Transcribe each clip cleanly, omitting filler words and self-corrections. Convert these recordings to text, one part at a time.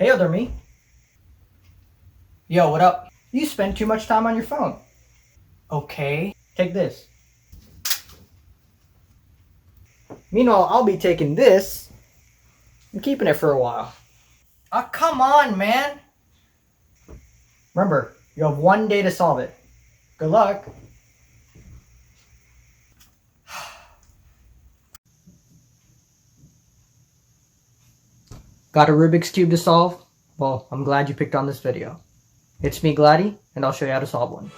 Hey, other me. Yo, what up? You spend too much time on your phone. Okay, take this. Meanwhile, I'll be taking this and keeping it for a while. Ah, come on, man. Remember, you have 1 day to solve it. Good luck. Got a Rubik's Cube to solve? Well, I'm glad you picked on this video. It's me, Gladdy, and I'll show you how to solve one.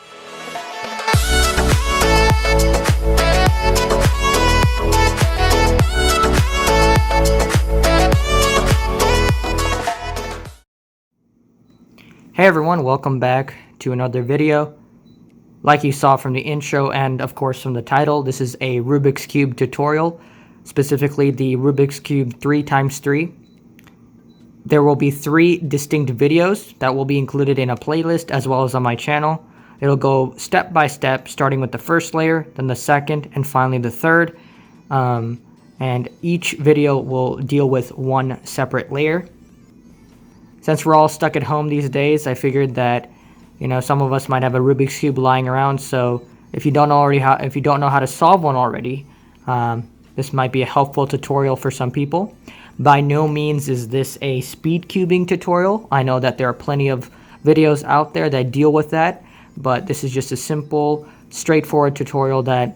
Hey everyone, welcome back to another video. Like you saw from the intro and of course from the title, this is a Rubik's Cube tutorial, specifically the Rubik's Cube 3x3. There will be 3 distinct videos that will be included in a playlist as well as on my channel. It'll go step by step, starting with the first layer, then the second, and finally the third. And each video will deal with one separate layer. Since we're all stuck at home these days, I figured that, some of us might have a Rubik's Cube lying around. So if you don't know how to solve one already, this might be a helpful tutorial for some people. By no means is this a speed cubing tutorial. I know that there are plenty of videos out there that deal with that, but this is just a simple, straightforward tutorial that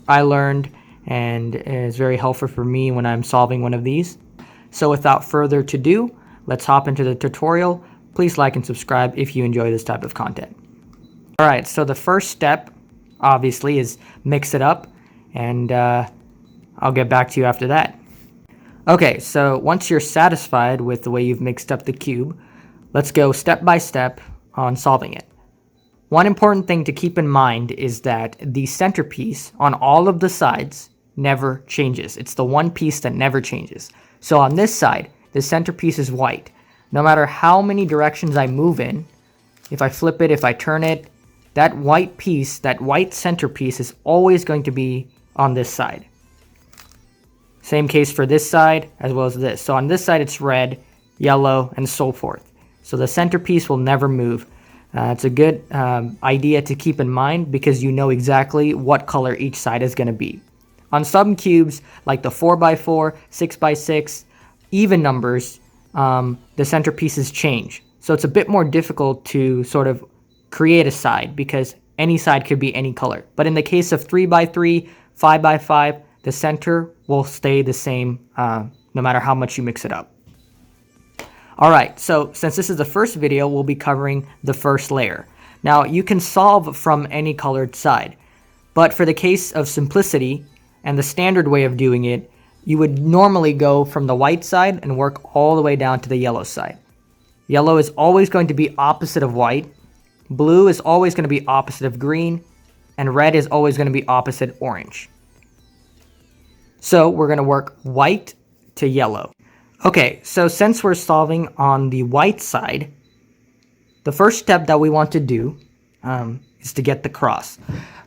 I learned and is very helpful for me when I'm solving one of these. So without further ado, let's hop into the tutorial. Please like and subscribe if you enjoy this type of content. Alright, so the first step, obviously, is mix it up, and I'll get back to you after that. Okay, so once you're satisfied with the way you've mixed up the cube, let's go step by step on solving it. One important thing to keep in mind is that the centerpiece on all of the sides never changes. It's the one piece that never changes. So on this side, the centerpiece is white. No matter how many directions I move in, if I flip it, if I turn it, that white piece, that white centerpiece is always going to be on this side. Same case for this side as well as this. So on this side it's red, yellow, and so forth. So the centerpiece will never move. It's a good idea to keep in mind because you know exactly what color each side is going to be. On some cubes, like the 4x4, 6x6, even numbers, the centerpieces change. So it's a bit more difficult to sort of create a side because any side could be any color. But in the case of 3x3, 5x5, the center will stay the same no matter how much you mix it up. Alright, so since this is the first video, we'll be covering the first layer. Now, you can solve from any colored side, but for the case of simplicity and the standard way of doing it, you would normally go from the white side and work all the way down to the yellow side. Yellow is always going to be opposite of white, blue is always going to be opposite of green, and red is always going to be opposite orange. So we're going to work white to yellow. Okay, so since we're solving on the white side, the first step that we want to do is to get the cross.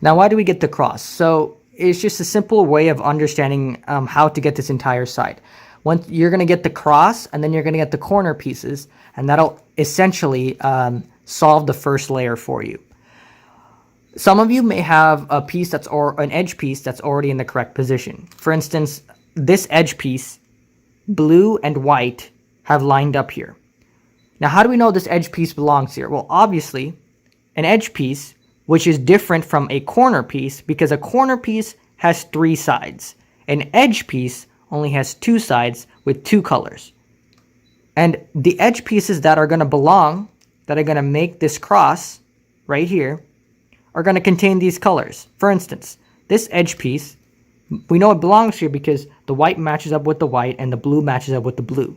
Now, why do we get the cross? So it's just a simple way of understanding how to get this entire side. Once you're going to get the cross, and then you're going to get the corner pieces, and that'll essentially solve the first layer for you. Some of you may have a piece an edge piece that's already in the correct position. For instance, this edge piece, blue and white, have lined up here. Now, how do we know this edge piece belongs here? Well, obviously, an edge piece, which is different from a corner piece, because a corner piece has 3 sides. An edge piece only has 2 sides with 2 colors. And the edge pieces that are going to belong, that are going to make this cross right here, are going to contain these colors. For instance, this edge piece, we know it belongs here because the white matches up with the white and the blue matches up with the blue.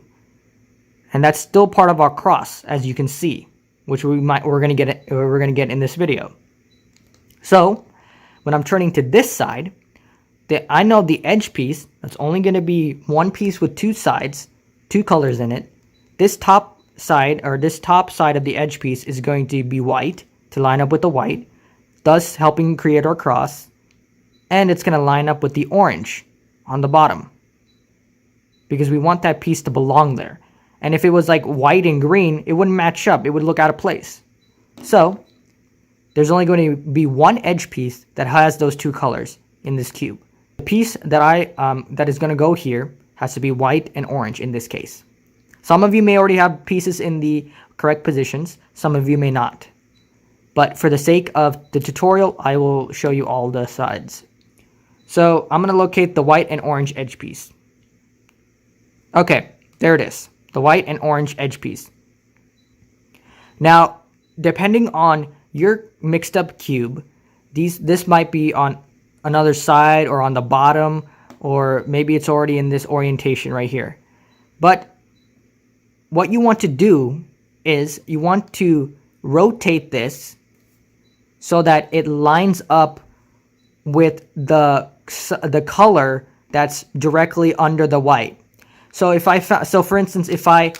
And that's still part of our cross, as you can see, which we're going to get in this video. So, when I'm turning to this side, I know the edge piece, that's only going to be one piece with 2 sides, 2 colors in it. This top side of the edge piece is going to be white to line up with the white, thus helping create our cross, and it's going to line up with the orange on the bottom because we want that piece to belong there. And if it was like white and green, it wouldn't match up. It would look out of place. So there's only going to be one edge piece that has those two colors in this cube. The piece that that is going to go here has to be white and orange in this case. Some of you may already have pieces in the correct positions. Some of you may not. But for the sake of the tutorial, I will show you all the sides. So I'm going to locate the white and orange edge piece. Okay, there it is. The white and orange edge piece. Now, depending on your mixed up cube, this might be on another side or on the bottom, or maybe it's already in this orientation right here. But what you want to do is you want to rotate this so that it lines up with the color that's directly under the white. So for instance, if I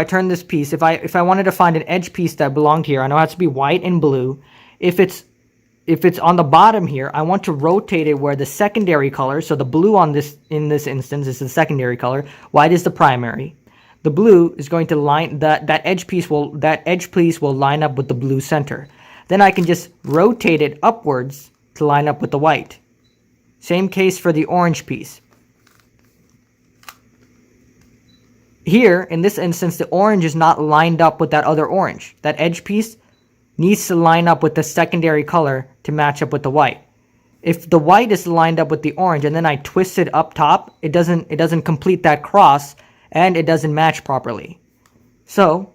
turn this piece, if I wanted to find an edge piece that belonged here, I know it has to be white and blue. If it's on the bottom here, I want to rotate it where the secondary color, so the blue in this instance is the secondary color, white is the primary. The blue is going to line that edge piece will line up with the blue center. Then I can just rotate it upwards to line up with the white. Same case for the orange piece. Here, in this instance, the orange is not lined up with that other orange. That edge piece needs to line up with the secondary color to match up with the white. If the white is lined up with the orange and then I twist it up top, it doesn't complete that cross and it doesn't match properly. So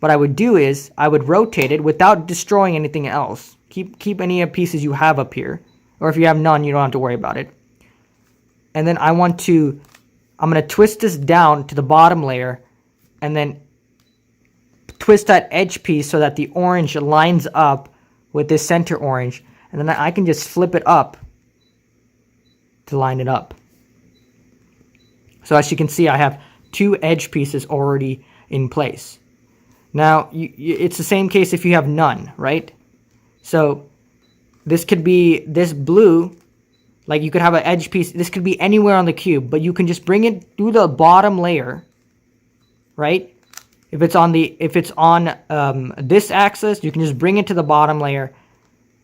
what I would do is I would rotate it without destroying anything else. Keep any pieces you have up here, or if you have none, you don't have to worry about it. And then I'm going to twist this down to the bottom layer and then twist that edge piece so that the orange lines up with this center orange, and then I can just flip it up to line it up. So as you can see, I have two edge pieces already in place. Now, it's the same case if you have none, right? So this could be this blue, like you could have an edge piece. This could be anywhere on the cube, but you can just bring it through the bottom layer, right? If it's on this axis, you can just bring it to the bottom layer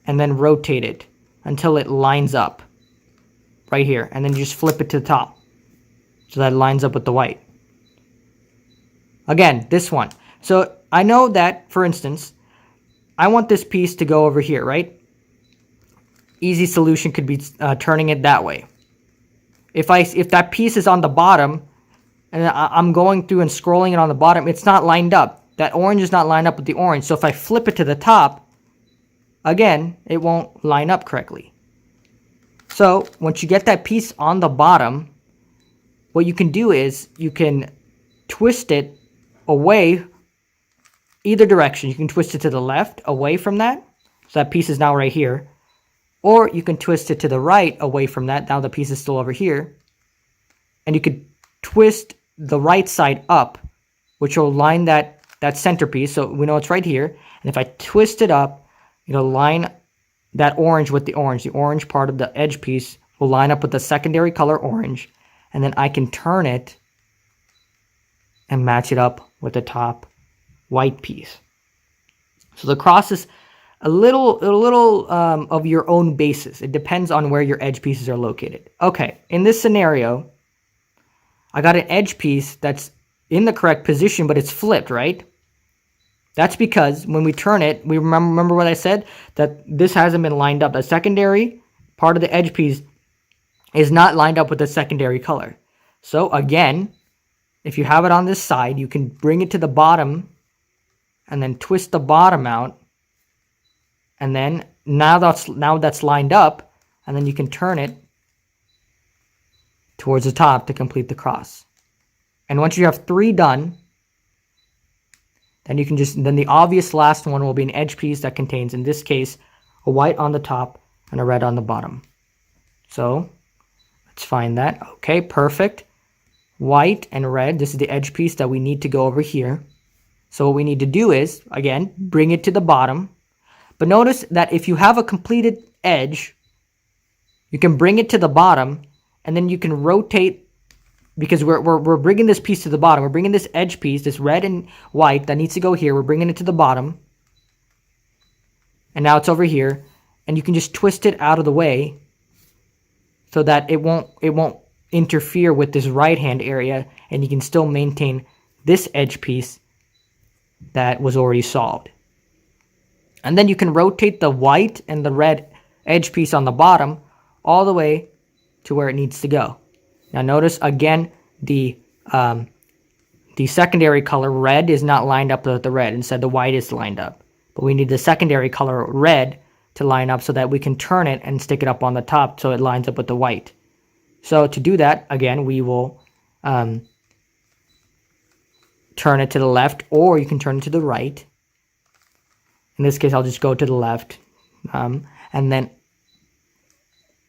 and then rotate it until it lines up right here, and then just flip it to the top so that it lines up with the white. Again, this one. So I know that, for instance, I want this piece to go over here, right? Easy solution could be turning it that way. If that piece is on the bottom and I'm going through and scrolling it on the bottom, it's not lined up. That orange is not lined up with the orange. So if I flip it to the top, again, it won't line up correctly. So once you get that piece on the bottom, what you can do is you can twist it away either direction. You can twist it to the left away from that. So that piece is now right here. Or you can twist it to the right away from that. Now the piece is still over here. And you could twist the right side up, which will line that centerpiece. So we know it's right here. And if I twist it up, it'll line that orange with the orange. The orange part of the edge piece will line up with the secondary color orange. And then I can turn it and match it up with the top white piece. So the cross is a little of your own basis. It depends on where your edge pieces are located. Okay, in this scenario, I got an edge piece that's in the correct position, but it's flipped, right? That's because when we turn it, we remember what I said? That this hasn't been lined up. The secondary part of the edge piece is not lined up with the secondary color. So again, if you have it on this side, you can bring it to the bottom and then twist the bottom out. And then now that's lined up, and then you can turn it towards the top to complete the cross. And once you have 3 done, then the obvious last one will be an edge piece that contains, in this case, a white on the top and a red on the bottom. So let's find that. Okay, perfect. White and red, this is the edge piece that we need to go over here. So what we need to do is, again, bring it to the bottom. But notice that if you have a completed edge, you can bring it to the bottom, and then you can rotate because we're bringing this piece to the bottom. We're bringing this edge piece, this red and white that needs to go here. We're bringing it to the bottom. And now it's over here. And you can just twist it out of the way so that it won't interfere with this right hand area, and you can still maintain this edge piece that was already solved. And then you can rotate the white and the red edge piece on the bottom all the way to where it needs to go. Now notice again the secondary color red is not lined up with the red. Instead the white is lined up. But we need the secondary color red to line up so that we can turn it and stick it up on the top so it lines up with the white. So to do that, again, we will turn it to the left, or you can turn it to the right. In this case, I'll just go to the left. And then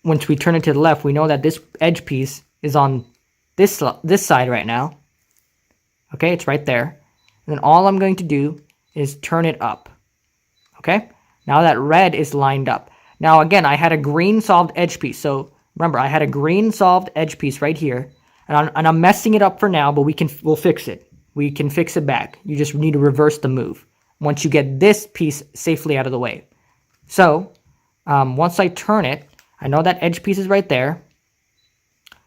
once we turn it to the left, we know that this edge piece is on this side right now. Okay, it's right there. And then all I'm going to do is turn it up. Okay, now that red is lined up. Now again, I had a green solved edge piece. So remember, I had a green solved edge piece right here. And I'm messing it up for now, but we'll fix it. We can fix it back. You just need to reverse the move once you get this piece safely out of the way. So once I turn it, I know that edge piece is right there.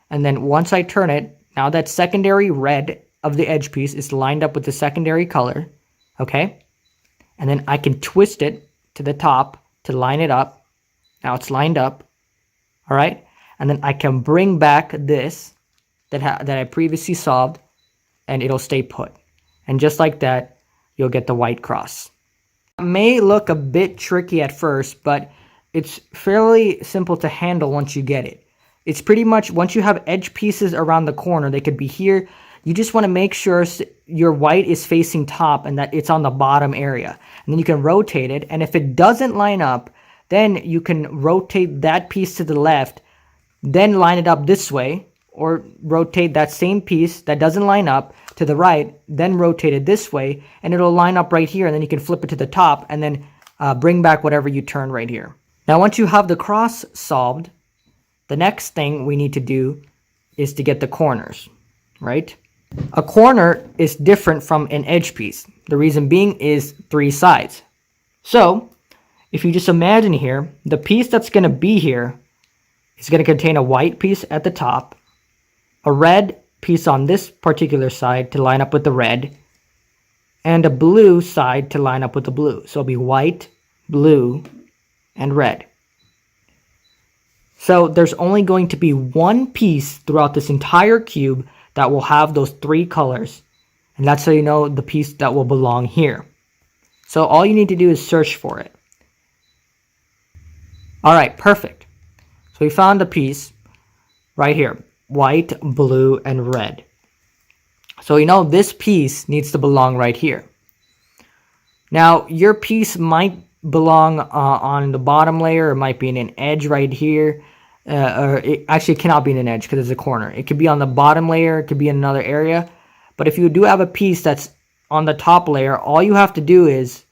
And then once I turn it, now that secondary red of the edge piece is lined up with the secondary color. Okay. And then I can twist it to the top to line it up. Now it's lined up. All right. And then I can bring back this that I previously solved, and it'll stay put. And just like that, you'll get the white cross. It may look a bit tricky at first, but it's fairly simple to handle once you get it. It's pretty much, once you have edge pieces around the corner, they could be here. You just want to make sure your white is facing top and that it's on the bottom area. And then you can rotate it. And if it doesn't line up, then you can rotate that piece to the left, then line it up this way, or rotate that same piece that doesn't line up to the right, then rotate it this way, and it'll line up right here. And then you can flip it to the top and then bring back whatever you turn right here. Now, once you have the cross solved, the next thing we need to do is to get the corners, right? A corner is different from an edge piece. The reason being is 3 sides. So if you just imagine here, the piece that's going to be here is going to contain a white piece at the top, a red piece on this particular side to line up with the red, and a blue side to line up with the blue. So it'll be white, blue, and red. So there's only going to be one piece throughout this entire cube that will have those 3 colors. And that's how you know the piece that will belong here. So all you need to do is search for it. All right, perfect. So we found a piece right here, white, blue, and red. So you know this piece needs to belong right here. Now your piece might belong on the bottom layer. It might be in an edge right here. Or it actually cannot be in an edge because it's a corner. It could be on the bottom layer. It could be in another area. But if you do have a piece that's on the top layer, all you have to do is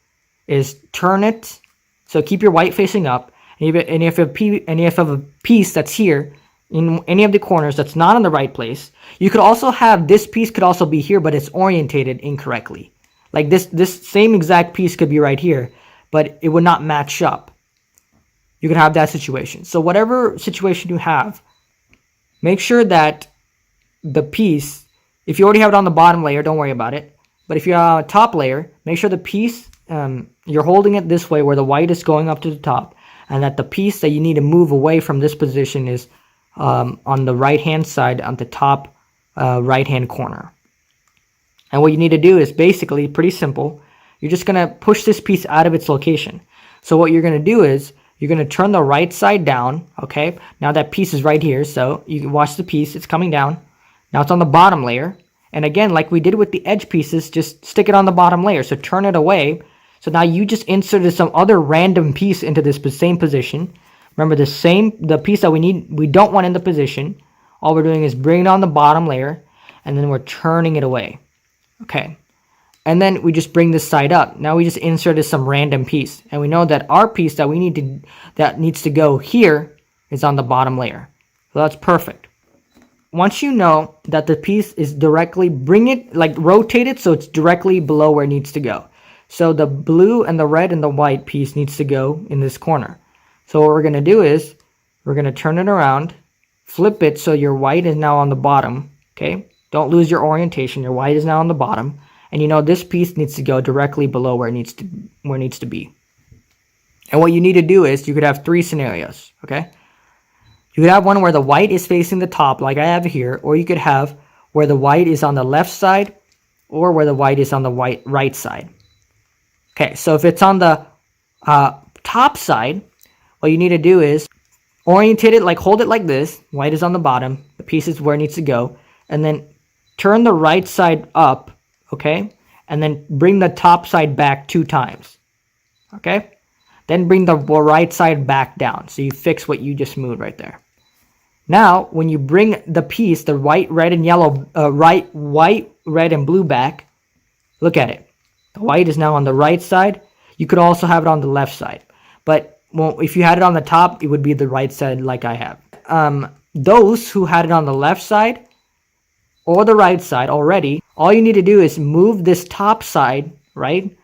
turn it. So keep your white facing up. And if you have a piece that's here in any of the corners that's not in the right place, you could also have this piece could also be here, but it's orientated incorrectly. Like this same exact piece could be right here, but it would not match up. You could have that situation. So whatever situation you have, make sure that the piece, if you already have it on the bottom layer, don't worry about it. But if you're on a top layer, make sure the piece, you're holding it this way where the white is going up to the top, and that the piece that you need to move away from this position is on the right-hand side on the top right-hand corner. And what you need to do is basically pretty simple. You're just going to push this piece out of its location. So what you're going to do is you're going to turn the right side down, okay? Now that piece is right here, so you can watch the piece. It's coming down. Now it's on the bottom layer. And again, like we did with the edge pieces, just stick it on the bottom layer. So turn it away. So now you just inserted some other random piece into this same position. Remember the piece that we don't want in the position. All we're doing is bringing it on the bottom layer, and then we're turning it away. Okay. And then we just bring this side up. Now we just inserted some random piece. And we know that our piece that that needs to go here is on the bottom layer. So that's perfect. once you know that the piece is directly, bring it, like rotate it so it's directly below where it needs to go. So the blue and the red and the white piece needs to go in this corner. So what we're going to do is we're going to turn it around, flip it so your white is now on the bottom. Okay, don't lose your orientation. Your white is now on the bottom, and you know this piece needs to go directly below where it needs to be. And what you need to do is you could have three scenarios. Okay, you could have one where the white is facing the top, like I have here, or you could have where the white is on the left side, or where the white is on the right side. Okay, so if it's on the top side, what you need to do is orientate it, like hold it like this. White is on the bottom, the piece is where it needs to go, and then turn the right side up, okay? And then bring the top side back 2 times, okay? Then bring the right side back down. So you fix what you just moved right there. Now, when you bring the piece, the white, red, and yellow, white, red, and blue back, look at it. The white is now on the right side. You could also have it on the left side. But well, if you had it on the top, it would be the right side like I have. Those who had it on the left side or the right side already, all you need to do is move this top side, right,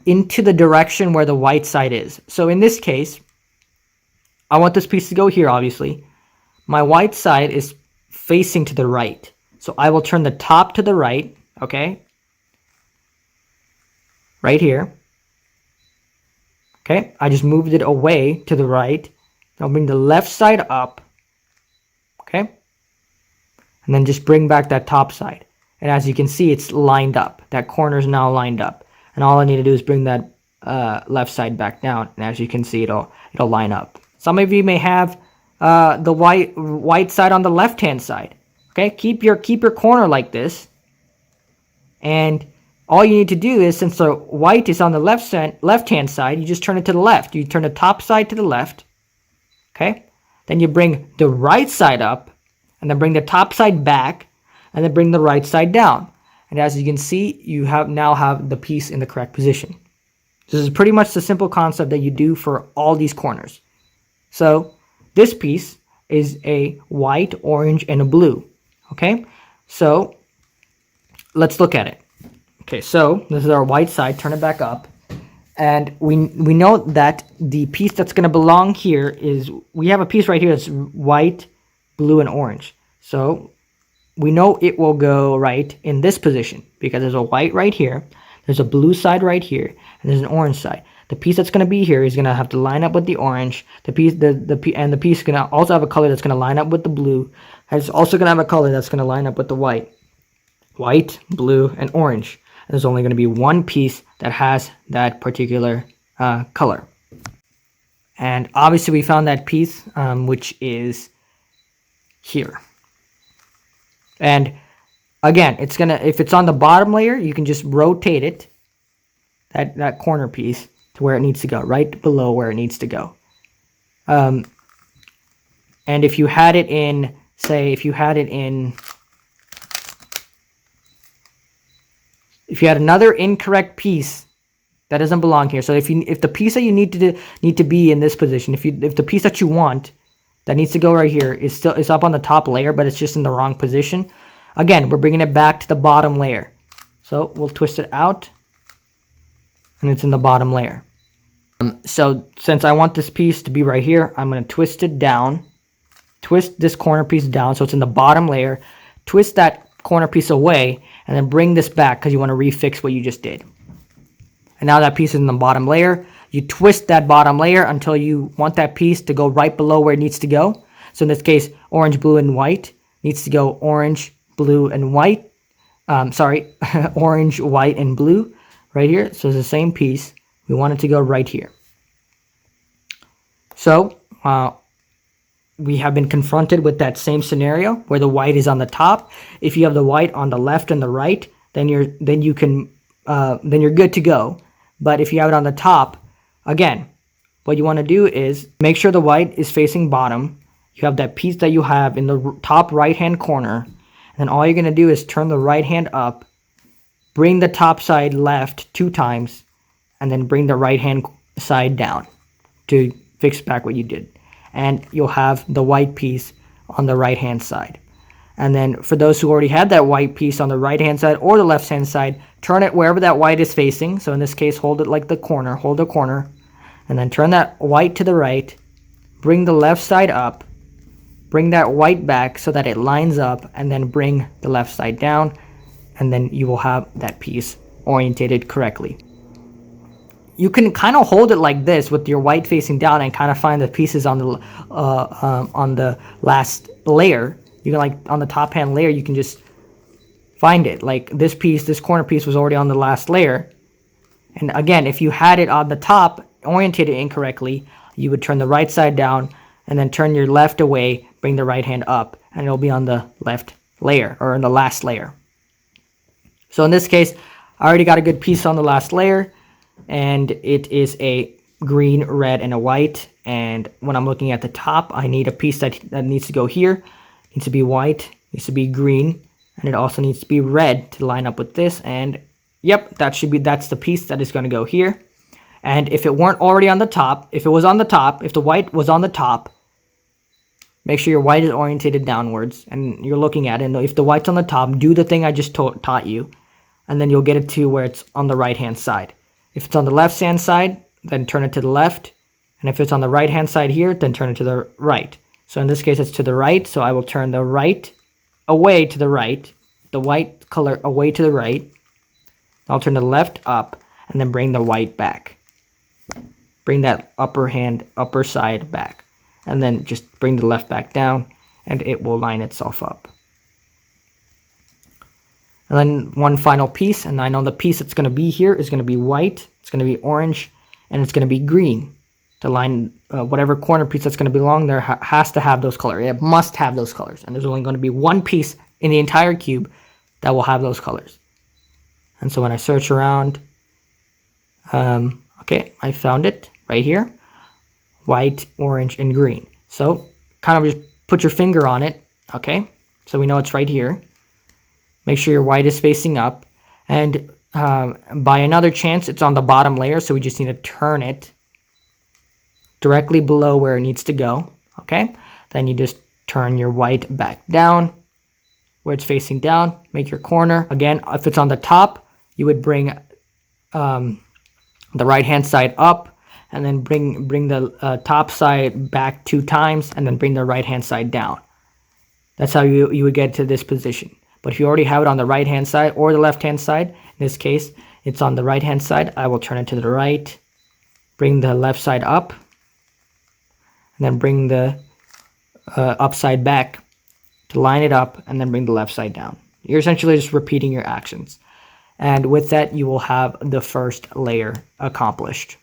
into the direction where the white side is. So in this case, I want this piece to go here, obviously. My white side is facing to the right. So I will turn the top to the right, okay? Right here. Okay, I just moved it away to the right. I'll bring the left side up. Okay. And then just bring back that top side. And as you can see, it's lined up. That corner is now lined up. And all I need to do is bring that left side back down. And as you can see, it'll line up. Some of you may have the white side on the left-hand side. Okay, keep your corner like this. And all you need to do is, since the white is on the left-hand side, you just turn it to the left. You turn the top side to the left. Okay? Then you bring the right side up, and then bring the top side back, and then bring the right side down. And as you can see, you now have the piece in the correct position. This is pretty much the simple concept that you do for all these corners. So this piece is a white, orange, and a blue. Okay? So let's look at it. Okay, so this is our white side. Turn it back up. And we know that the piece that's going to belong here is, we have a piece right here that's white, blue, and orange. So we know it will go right in this position because there's a white right here, there's a blue side right here, and there's an orange side. The piece that's going to be here is going to have to line up with the orange. The piece is going to also have a color that's going to line up with the blue. And it's also going to have a color that's going to line up with the white. White, blue, and orange. There's only going to be one piece that has that particular color. And obviously we found that piece, which is here. And again, it's gonna, if it's on the bottom layer, you can just rotate it, that corner piece, to where it needs to go, right below where it needs to go. And if you had it in, say, if you had another incorrect piece that doesn't belong here. So if the piece that you need to be in this position, if the piece that you want that needs to go right here is up on the top layer, but it's just in the wrong position, again, we're bringing it back to the bottom layer. So we'll twist it out, and it's in the bottom layer. So since I want this piece to be right here, I'm going to twist it down, twist this corner piece down so it's in the bottom layer, twist that corner piece away, and then bring this back because you want to refix what you just did. And now that piece is in the bottom layer. You twist that bottom layer until you want that piece to go right below where it needs to go. So in this case, orange, blue, and white needs to go orange, blue, and white. Orange, white, and blue right here. So it's the same piece. We want it to go right here. So we have been confronted with that same scenario where the white is on the top. If you have the white on the left and the right, then you're good to go. But if you have it on the top, again, what you want to do is make sure the white is facing bottom. You have that piece that you have in the top right hand corner, and then all you're going to do is turn the right hand up, bring the top side left 2 times, and then bring the right hand side down to fix back what you did. And you'll have the white piece on the right hand side. And then for those who already had that white piece on the right hand side or the left hand side, turn it wherever that white is facing. So in this case, hold it like the corner, hold the corner, and then turn that white to the right, bring the left side up, bring that white back so that it lines up, and then bring the left side down, and then you will have that piece orientated correctly. You can kind of hold it like this with your white facing down and kind of find the pieces on the last layer. You can, like, on the top hand layer, you can just find it. Like this piece, this corner piece was already on the last layer. And again, if you had it on the top, orientated incorrectly, you would turn the right side down and then turn your left away, bring the right hand up, and it'll be on the left layer, or in the last layer. So in this case, I already got a good piece on the last layer, and it is a green, red, and a white. And when I'm looking at the top, I need a piece that needs to go here. Needs to be white, needs to be green, and it also needs to be red to line up with this. And yep, that's the piece that is going to go here. And if it weren't already on the top, if it was on the top, if the white was on the top, make sure your white is orientated downwards and you're looking at it. And if the white's on the top, do the thing I just taught you, and then you'll get it to where it's on the right hand side. If it's on the left hand side, then turn it to the left. And if it's on the right hand side here, then turn it to the right. So in this case, it's to the right. So I will turn the right away to the right, the white color away to the right. I'll turn the left up and then bring the white back. Bring that upper side back. And then just bring the left back down and it will line itself up. And then one final piece, and I know the piece that's going to be here is going to be white, it's going to be orange, and it's going to be green. To line whatever corner piece that's going to belong there has to have those colors. It must have those colors. And there's only going to be one piece in the entire cube that will have those colors. And so when I search around, okay, I found it right here. White, orange, and green. So kind of just put your finger on it, okay? So we know it's right here. Make sure your white is facing up. And by another chance, it's on the bottom layer, so we just need to turn it directly below where it needs to go, okay? Then you just turn your white back down where it's facing down, make your corner. Again, if it's on the top, you would bring the right hand side up, and then bring the top side back 2 times, and then bring the right hand side down. That's how you would get to this position. But if you already have it on the right hand side or the left hand side, in this case, it's on the right hand side, I will turn it to the right, bring the left side up, and then bring the upside back to line it up, and then bring the left side down. You're essentially just repeating your actions. And with that, you will have the first layer accomplished.